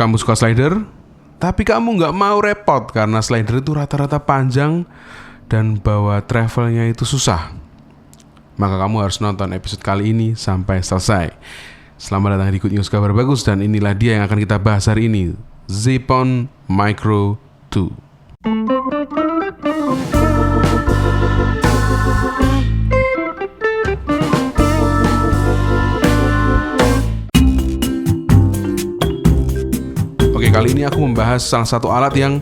kamu suka slider, tapi kamu nggak mau repot karena slider itu rata-rata panjang dan bawa travelnya itu susah, maka kamu harus nonton episode kali ini sampai selesai. Selamat datang di Good News Kabar Bagus, dan inilah dia yang akan kita bahas hari ini, Zeepon Micro 2. Oke, kali ini aku membahas salah satu alat yang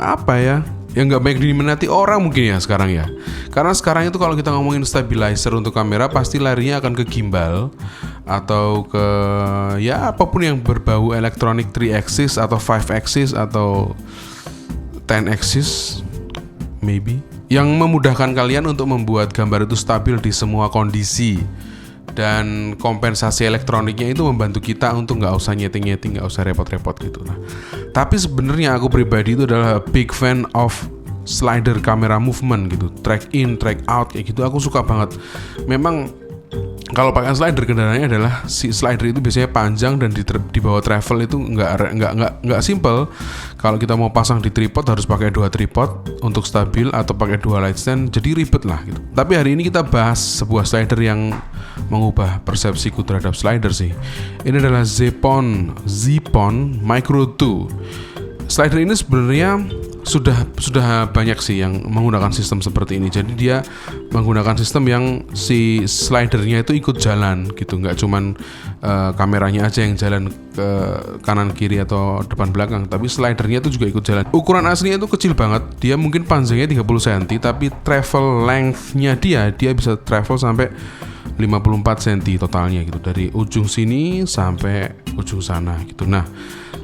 apa ya, yang nggak banyak diminati orang mungkin ya sekarang ya. Karena sekarang itu kalau kita ngomongin stabilizer untuk kamera, pasti larinya akan ke gimbal atau ke ya apapun yang berbau elektronik 3 axis atau 5 axis atau 10 axis maybe, yang memudahkan kalian untuk membuat gambar itu stabil di semua kondisi. Dan kompensasi elektroniknya itu membantu kita untuk nggak usah nyeting-nyeting, nggak usah repot-repot gitu. Nah, tapi sebenarnya aku pribadi itu adalah big fan of slider camera movement gitu, track in, track out kayak gitu. Aku suka banget. Memang kalau pakai slider kendalanya adalah si slider itu biasanya panjang dan di bawah travel itu nggak simple. Kalau kita mau pasang di tripod harus pakai 2 tripod untuk stabil atau pakai 2 light stand, jadi ribet lah gitu. Tapi hari ini kita bahas sebuah slider yang mengubah persepsiku terhadap slider sih. Ini adalah Zeepon Micro 2. Slider ini sebenarnya sudah banyak sih yang menggunakan sistem seperti ini. Jadi dia menggunakan sistem yang si slidernya itu ikut jalan gitu, nggak cuman kameranya aja yang jalan ke kanan kiri atau depan belakang, tapi slidernya itu juga ikut jalan. Ukuran aslinya itu kecil banget, dia mungkin panjangnya 30 cm, tapi travel length-nya dia bisa travel sampai 54 cm totalnya gitu, dari ujung sini sampai ujung sana gitu. Nah,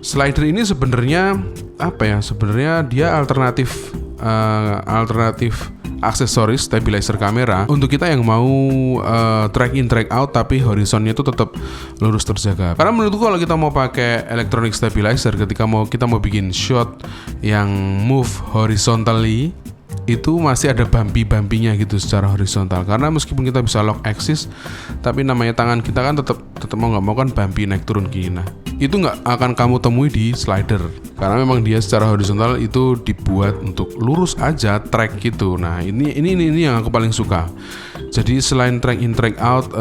slider ini sebenarnya apa ya? Sebenarnya dia alternatif aksesoris stabilizer kamera untuk kita yang mau track in track out tapi horizonnya itu tetap lurus terjaga. Karena menurutku kalau kita mau pakai electronic stabilizer ketika kita mau bikin shot yang move horizontally, itu masih ada bumpy-bumpy-nya gitu secara horizontal. Karena meskipun kita bisa lock axis, tapi namanya tangan kita kan tetap mau nggak mau kan bumpy naik turun gini. Nah, itu nggak akan kamu temui di slider karena memang dia secara horizontal itu dibuat untuk lurus aja track gitu. Nah, ini yang aku paling suka. Jadi selain track in track out,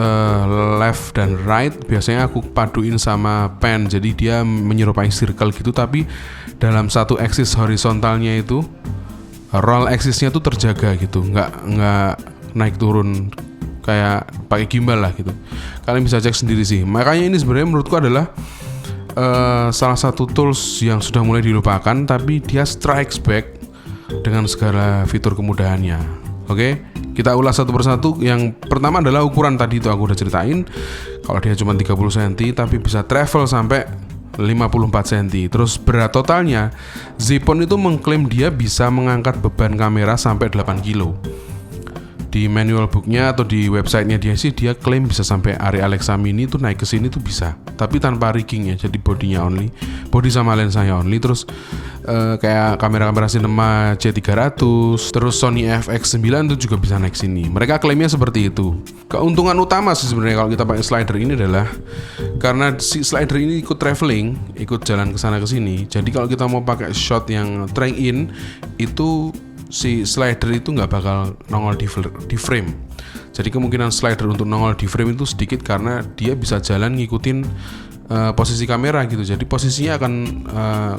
left dan right, biasanya aku paduin sama pen. Jadi dia menyerupai circle gitu, tapi dalam satu axis horizontalnya itu roll axisnya tuh terjaga gitu, nggak naik turun kayak pakai gimbal lah gitu. Kalian bisa cek sendiri sih. Makanya ini sebenarnya menurutku adalah salah satu tools yang sudah mulai dilupakan, tapi dia strikes back dengan segala fitur kemudahannya. Oke, kita ulas satu persatu. Yang pertama adalah ukuran, tadi itu aku udah ceritain. Kalau dia cuma 30 cm tapi bisa travel sampai 54 cm. Terus berat totalnya, Zeepon itu mengklaim dia bisa mengangkat beban kamera sampai 8 kg. Di manual booknya atau di websitenya dia klaim bisa sampai area Alexa Mini itu naik ke sini tuh bisa, tapi tanpa riggingnya, jadi bodinya only, body sama lensanya only. Terus kayak kamera Cinema C300, terus Sony FX9 itu juga bisa naik sini. Mereka klaimnya seperti itu. Keuntungan utama sih sebenarnya kalau kita pakai slider ini adalah karena si slider ini ikut traveling, ikut jalan ke sana ke sini. Jadi kalau kita mau pakai shot yang track in, itu si slider itu nggak bakal nongol di frame. Jadi kemungkinan slider untuk nongol di frame itu sedikit karena dia bisa jalan ngikutin posisi kamera gitu. Jadi posisinya akan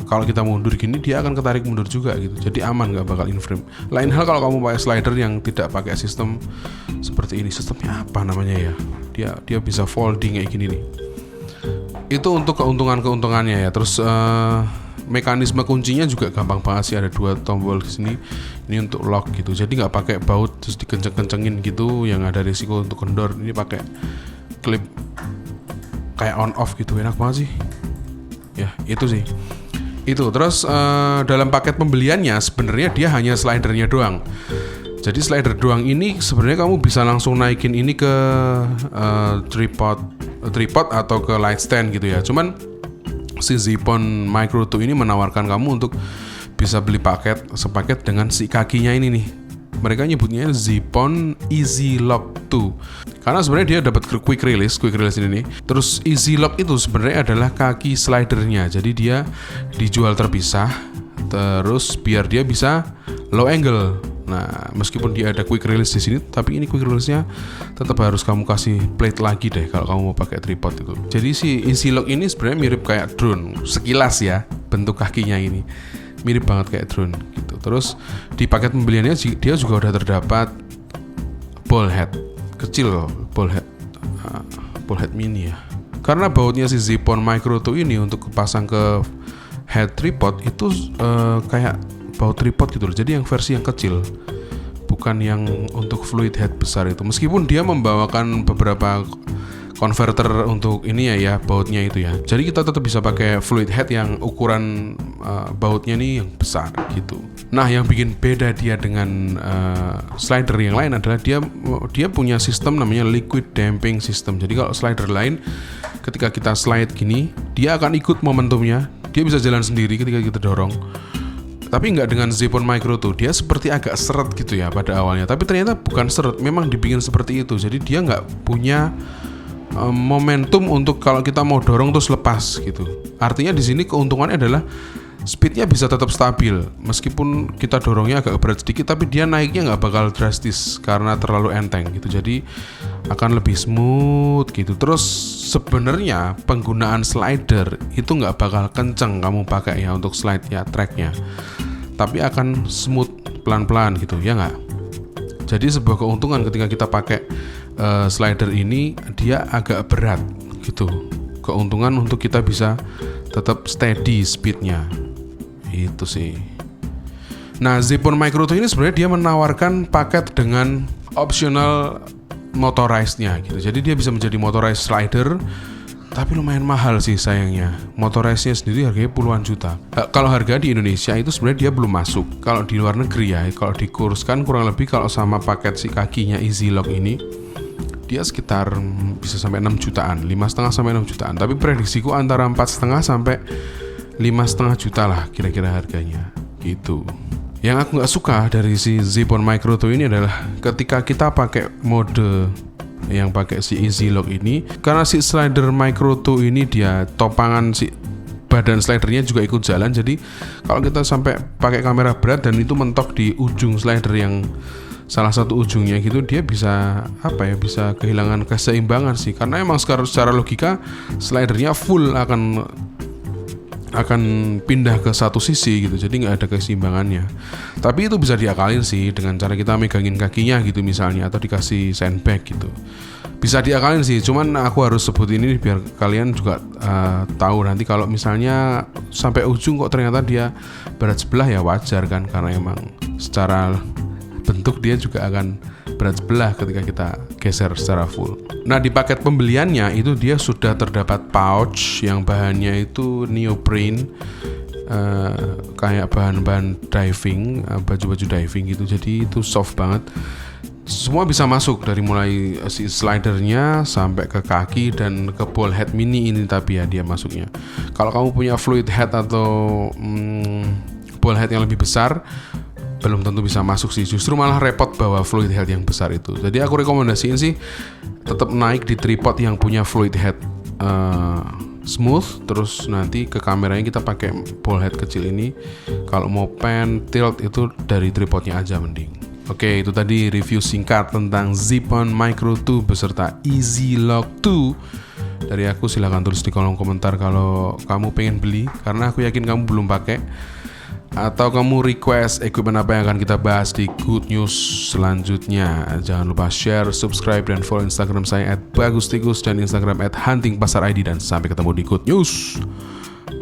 kalau kita mundur gini, dia akan ketarik mundur juga gitu. Jadi aman, nggak bakal in frame. Lain hal kalau kamu pakai slider yang tidak pakai sistem seperti ini. Sistemnya apa namanya ya? Dia bisa folding kayak gini nih. Itu untuk keuntungannya ya. Terus mekanisme kuncinya juga gampang banget sih, ada 2 tombol di sini. Ini untuk lock gitu. Jadi nggak pakai baut terus dikenceng-kencengin gitu yang ada risiko untuk kendor. Ini pakai klip kayak on off gitu, enak banget sih. Ya, itu sih. Itu terus dalam paket pembeliannya sebenarnya dia hanya slidernya doang. Jadi slider doang ini sebenarnya kamu bisa langsung naikin ini ke tripod atau ke light stand gitu ya. Cuman si Zeepon Micro 2 ini menawarkan kamu untuk bisa beli sepaket dengan si kakinya ini nih. mereka nyebutnya Zeapon Easy Lock 2 karena sebenarnya dia dapat quick release ini nih. Terus Easy Lock itu sebenarnya adalah kaki slidernya, jadi dia dijual terpisah terus biar dia bisa low angle. Nah, meskipun dia ada quick release di sini, tapi ini quick release-nya tetap harus kamu kasih plate lagi deh kalau kamu mau pakai tripod itu. Jadi si Easy Lock ini sebenarnya mirip kayak drone, sekilas ya, bentuk kakinya ini mirip banget kayak drone gitu. Terus di paket pembeliannya dia juga udah terdapat ball head kecil loh, ball head mini ya. Karena bautnya si Zeapon Micro 2 ini untuk pasang ke head tripod itu kayak baut tripod gitu loh. Jadi yang versi yang kecil, bukan yang untuk fluid head besar itu. Meskipun dia membawakan beberapa converter untuk ini ya bautnya itu ya. Jadi kita tetap bisa pakai fluid head yang ukuran bautnya nih yang besar gitu. Nah, yang bikin beda dia dengan slider yang lain adalah dia punya sistem namanya liquid damping system. Jadi kalau slider lain ketika kita slide gini, dia akan ikut momentumnya. Dia bisa jalan sendiri ketika kita dorong. Tapi nggak dengan Zeapon Micro 2, dia seperti agak seret gitu ya pada awalnya. Tapi ternyata bukan seret, memang dibikin seperti itu. Jadi dia nggak punya momentum untuk kalau kita mau dorong terus lepas gitu. Artinya di sini keuntungannya adalah speednya bisa tetap stabil meskipun kita dorongnya agak berat sedikit, tapi dia naiknya nggak bakal drastis karena terlalu enteng gitu. Jadi akan lebih smooth gitu. Terus sebenarnya penggunaan slider itu nggak bakal kenceng kamu pakai ya untuk slide ya tracknya, tapi akan smooth pelan-pelan gitu ya nggak. Jadi sebuah keuntungan ketika kita pakai slider ini, dia agak berat gitu. Keuntungan untuk kita bisa tetap steady speednya itu sih. Nah, Zeapon Micro 2 ini sebenarnya dia menawarkan paket dengan optional motorized-nya gitu. Jadi dia bisa menjadi motorized slider, tapi lumayan mahal sih sayangnya. Motorized-nya sendiri harganya puluhan juta. Kalau harga di Indonesia itu sebenarnya dia belum masuk. Kalau di luar negeri ya, kalau dikurskan kurang lebih kalau sama paket si kakinya Easy Lock ini, dia sekitar bisa sampai 6 jutaan, 5,5 sampai 6 jutaan. Tapi prediksiku antara 4,5 sampai 5,5 juta lah kira-kira harganya gitu. Yang aku nggak suka dari si Zeapon Micro 2 ini adalah ketika kita pakai mode yang pakai si Easy Lock ini, karena si slider Micro 2 ini dia topangan si badan slidernya juga ikut jalan. Jadi kalau kita sampai pakai kamera berat dan itu mentok di ujung slider yang salah satu ujungnya gitu, dia bisa bisa kehilangan keseimbangan sih, karena emang secara logika slidernya full akan pindah ke satu sisi gitu, jadi nggak ada keseimbangannya. Tapi itu bisa diakalin sih dengan cara kita megangin kakinya gitu misalnya, atau dikasih sandbag gitu, bisa diakalin sih. Cuman aku harus sebut ini biar kalian juga tahu nanti kalau misalnya sampai ujung kok ternyata dia berat sebelah, ya wajar kan, karena emang secara bentuk dia juga akan berat sebelah ketika kita geser secara full. Nah, di paket pembeliannya itu dia sudah terdapat pouch yang bahannya itu neoprene, kayak bahan-bahan diving, baju-baju diving gitu. Jadi itu soft banget. Semua bisa masuk dari mulai si slidernya sampai ke kaki dan ke ball head mini ini, tapi ya dia masuknya. Kalau kamu punya fluid head atau ball head yang lebih besar, belum tentu bisa masuk sih, justru malah repot bawa fluid head yang besar itu. Jadi aku rekomendasiin sih tetap naik di tripod yang punya fluid head smooth, terus nanti ke kameranya kita pakai ball head kecil ini. Kalau mau pan tilt itu dari tripodnya aja mending. Oke, itu tadi review singkat tentang Zeapon Micro 2 beserta Easy Lock 2 dari aku. Silahkan tulis di kolom komentar kalau kamu pengen beli, karena aku yakin kamu belum pakai, atau kamu request equipment apa yang akan kita bahas di Good News selanjutnya. Jangan lupa share, subscribe, dan follow Instagram saya @bagustikus dan Instagram @huntingpasarid. Dan sampai ketemu di Good News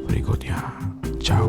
berikutnya. Ciao.